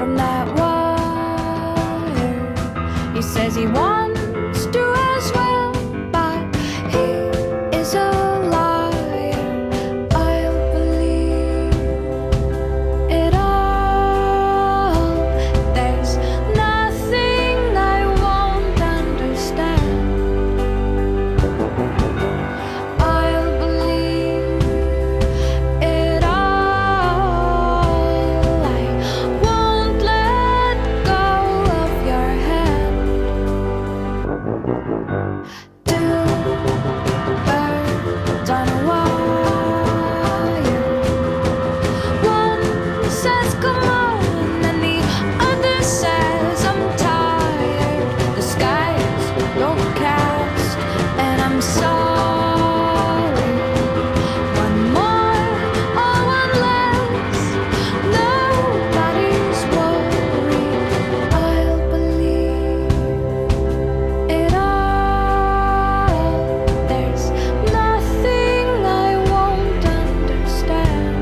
from that wire. He says he wants to as well, but he is a liar. I'll believe it all. There's nothing I won't understand. I'll believe it all. I won't let go of your hand. Two birds on a wire. One says come on, and the other says I'm tired. The sky's overcast, and I'm sorry. One more or one less, nobody's worried. I'll believe it all. There's nothing I won't understand.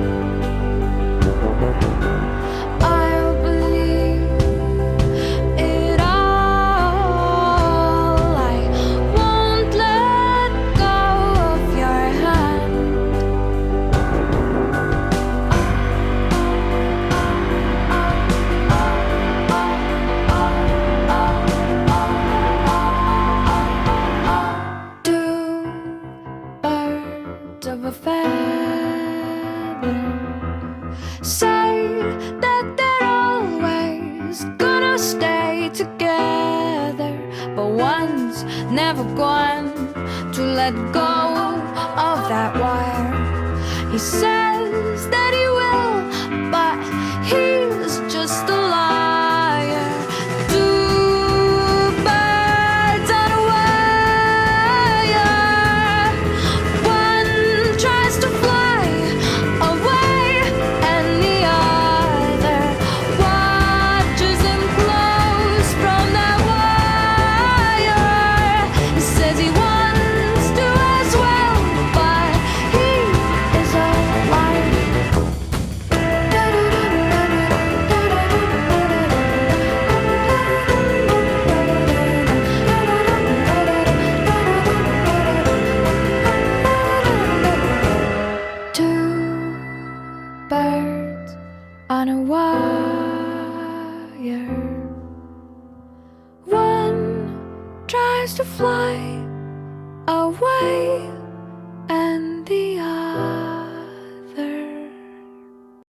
I'll believe it all. I won't let go of your hand. Two birds of a feather say that they're always gonna stay together, but one's never going to let go of that wire. He says that he will, but he's just a liar. Two birds on a wire. One tries to fly away, and the other watches him close from that wire. He says he wants to as well, but he is a liar. Two birds on a wire. One tries to fly away,